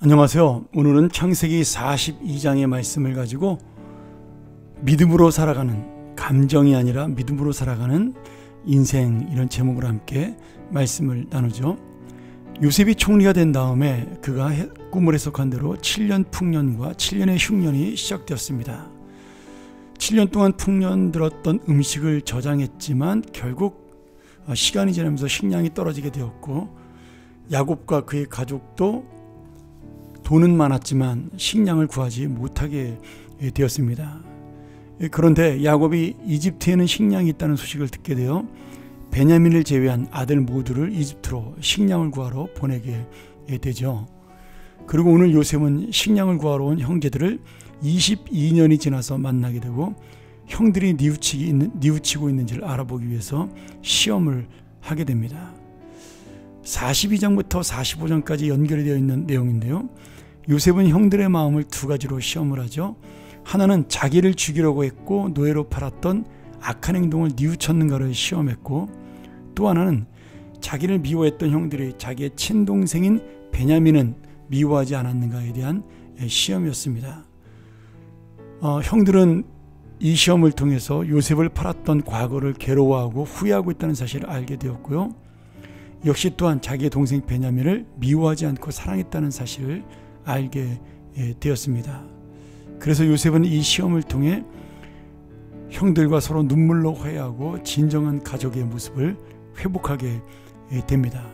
안녕하세요. 오늘은 창세기 42장의 말씀을 가지고 믿음으로 살아가는, 감정이 아니라 믿음으로 살아가는 인생, 이런 제목으로 함께 말씀을 나누죠. 요셉이 총리가 된 다음에 그가 꿈을 해석한 대로 7년 풍년과 7년의 흉년이 시작되었습니다. 7년 동안 풍년 들었던 음식을 저장했지만 결국 시간이 지나면서 식량이 떨어지게 되었고, 야곱과 그의 가족도 돈은 많았지만 식량을 구하지 못하게 되었습니다. 그런데 야곱이 이집트에는 식량이 있다는 소식을 듣게 되어 베냐민을 제외한 아들 모두를 이집트로 식량을 구하러 보내게 되죠. 그리고 오늘 요셉은 식량을 구하러 온 형제들을 22년이 지나서 만나게 되고, 형들이 뉘우치고 있는지를 알아보기 위해서 시험을 하게 됩니다. 42장부터 45장까지 연결이 되어 있는 내용인데요, 요셉은 형들의 마음을 두 가지로 시험을 하죠. 하나는 자기를 죽이려고 했고 노예로 팔았던 악한 행동을 뉘우쳤는가를 시험했고, 또 하나는 자기를 미워했던 형들이 자기의 친동생인 베냐민은 미워하지 않았는가에 대한 시험이었습니다. 형들은 이 시험을 통해서 요셉을 팔았던 과거를 괴로워하고 후회하고 있다는 사실을 알게 되었고요, 역시 또한 자기의 동생 베냐민을 미워하지 않고 사랑했다는 사실을 알게 되었습니다. 그래서 요셉은 이 시험을 통해 형들과 서로 눈물로 화해하고 진정한 가족의 모습을 회복하게 됩니다.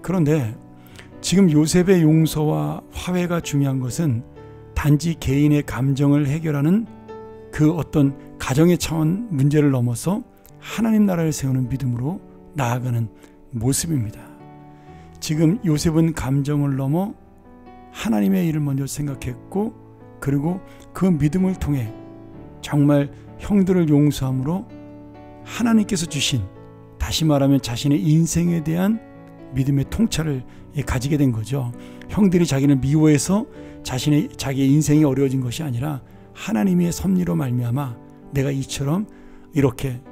그런데 지금 요셉의 용서와 화해가 중요한 것은 단지 개인의 감정을 해결하는 그 어떤 가정의 차원 문제를 넘어서 하나님 나라를 세우는 믿음으로 나아가는 모습입니다. 지금 요셉은 감정을 넘어 하나님의 일을 먼저 생각했고, 그리고 그 믿음을 통해 정말 형들을 용서함으로 하나님께서 주신, 다시 말하면 자신의 인생에 대한 믿음의 통찰을 가지게 된 거죠. 형들이 자기를 미워해서 자기의 인생이 어려워진 것이 아니라 하나님의 섭리로 말미암아 내가 이처럼 이렇게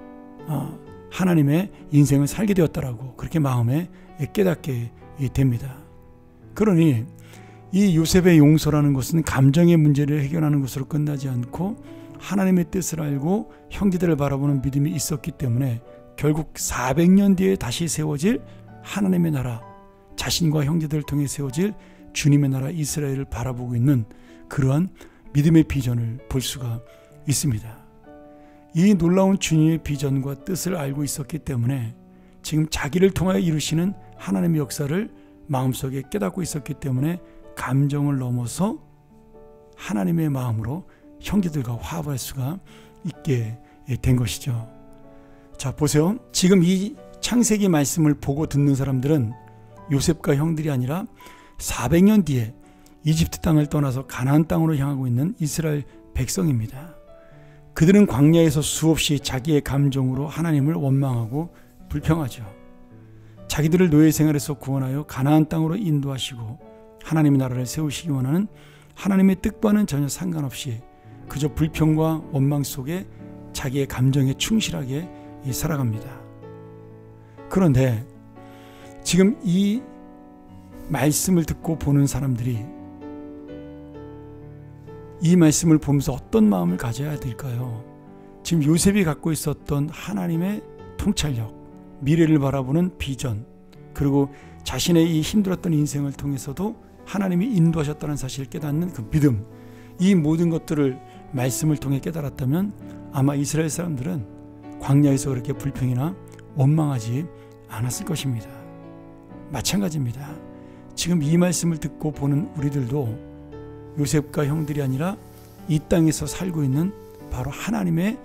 하나님의 인생을 살게 되었다라고 그렇게 마음에 깨닫게 됩니다. 그러니 이 요셉의 용서라는 것은 감정의 문제를 해결하는 것으로 끝나지 않고 하나님의 뜻을 알고 형제들을 바라보는 믿음이 있었기 때문에 결국 400년 뒤에 다시 세워질 하나님의 나라, 자신과 형제들을 통해 세워질 주님의 나라 이스라엘을 바라보고 있는 그러한 믿음의 비전을 볼 수가 있습니다. 이 놀라운 주님의 비전과 뜻을 알고 있었기 때문에 지금 자기를 통하여 이루시는 하나님의 역사를 마음속에 깨닫고 있었기 때문에 감정을 넘어서 하나님의 마음으로 형제들과 화합할 수가 있게 된 것이죠. 자, 보세요. 지금 이 창세기 말씀을 보고 듣는 사람들은 요셉과 형들이 아니라 400년 뒤에 이집트 땅을 떠나서 가나안 땅으로 향하고 있는 이스라엘 백성입니다. 그들은 광야에서 수없이 자기의 감정으로 하나님을 원망하고 불평하죠. 자기들을 노예 생활에서 구원하여 가나안 땅으로 인도하시고 하나님의 나라를 세우시기 원하는 하나님의 뜻과는 전혀 상관없이 그저 불평과 원망 속에 자기의 감정에 충실하게 살아갑니다. 그런데 지금 이 말씀을 듣고 보는 사람들이 이 말씀을 보면서 어떤 마음을 가져야 될까요? 지금 요셉이 갖고 있었던 하나님의 통찰력, 미래를 바라보는 비전, 그리고 자신의 이 힘들었던 인생을 통해서도 하나님이 인도하셨다는 사실을 깨닫는 그 믿음, 이 모든 것들을 말씀을 통해 깨달았다면 아마 이스라엘 사람들은 광야에서 그렇게 불평이나 원망하지 않았을 것입니다. 마찬가지입니다. 지금 이 말씀을 듣고 보는 우리들도 요셉과 형들이 아니라 이 땅에서 살고 있는 바로 하나님의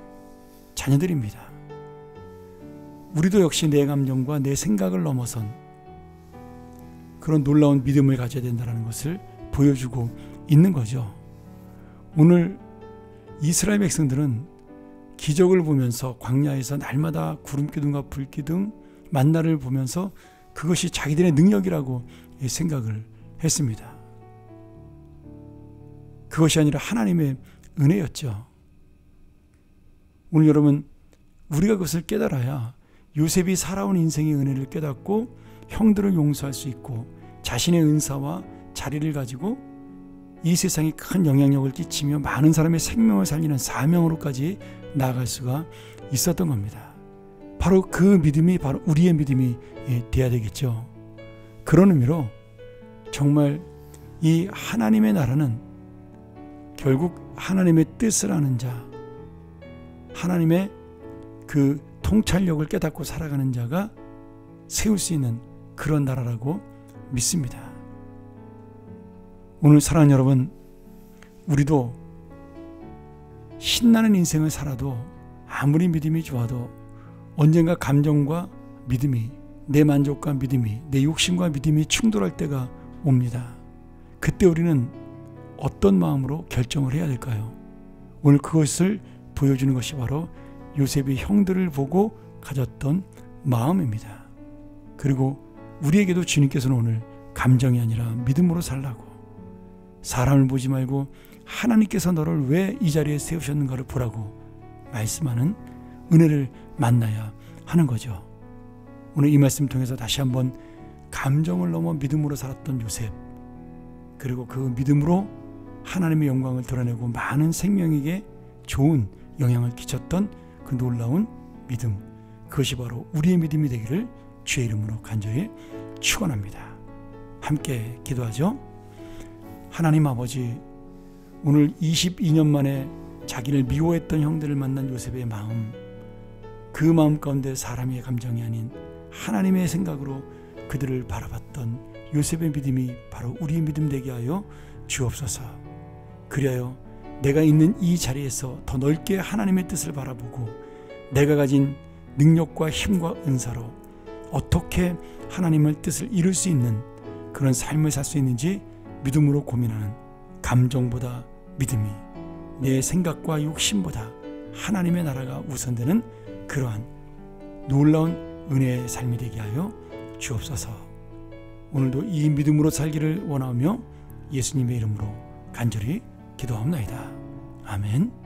자녀들입니다. 우리도 역시 내 감정과 내 생각을 넘어선 그런 놀라운 믿음을 가져야 된다는 것을 보여주고 있는 거죠. 오늘 이스라엘 백성들은 기적을 보면서 광야에서 날마다 구름기둥과 불기둥 만나를 보면서 그것이 자기들의 능력이라고 생각을 했습니다. 그것이 아니라 하나님의 은혜였죠. 오늘 여러분, 우리가 그것을 깨달아야 요셉이 살아온 인생의 은혜를 깨닫고 형들을 용서할 수 있고 자신의 은사와 자리를 가지고 이 세상에 큰 영향력을 끼치며 많은 사람의 생명을 살리는 사명으로까지 나아갈 수가 있었던 겁니다. 바로 그 믿음이 바로 우리의 믿음이 돼야 되겠죠. 그런 의미로 정말 이 하나님의 나라는 결국 하나님의 뜻을 아는 자, 하나님의 그 통찰력을 깨닫고 살아가는 자가 세울 수 있는 그런 나라라고 믿습니다. 오늘 사랑하는 여러분, 우리도 신나는 인생을 살아도 아무리 믿음이 좋아도 언젠가 감정과 믿음이, 내 만족과 믿음이, 내 욕심과 믿음이 충돌할 때가 옵니다. 그때 우리는 어떤 마음으로 결정을 해야 될까요? 오늘 그것을 보여주는 것이 바로 요셉이 형들을 보고 가졌던 마음입니다. 그리고 우리에게도 주님께서는 오늘 감정이 아니라 믿음으로 살라고, 사람을 보지 말고 하나님께서 너를 왜 이 자리에 세우셨는가를 보라고 말씀하는 은혜를 만나야 하는 거죠. 오늘 이 말씀 통해서 다시 한번 감정을 넘어 믿음으로 살았던 요셉, 그리고 그 믿음으로 하나님의 영광을 드러내고 많은 생명에게 좋은 영향을 끼쳤던 그 놀라운 믿음, 그것이 바로 우리의 믿음이 되기를 주의 이름으로 간절히 축원합니다. 함께 기도하죠. 하나님 아버지, 오늘 22년 만에 자기를 미워했던 형들을 만난 요셉의 마음, 그 마음 가운데 사람의 감정이 아닌 하나님의 생각으로 그들을 바라봤던 요셉의 믿음이 바로 우리의 믿음 되게 하여 주옵소서. 그리하여 내가 있는 이 자리에서 더 넓게 하나님의 뜻을 바라보고 내가 가진 능력과 힘과 은사로 어떻게 하나님의 뜻을 이룰 수 있는 그런 삶을 살 수 있는지 믿음으로 고민하는, 감정보다 믿음이, 내 생각과 욕심보다 하나님의 나라가 우선되는 그러한 놀라운 은혜의 삶이 되게 하여 주옵소서. 오늘도 이 믿음으로 살기를 원하며 예수님의 이름으로 간절히 기도합니다. 아멘.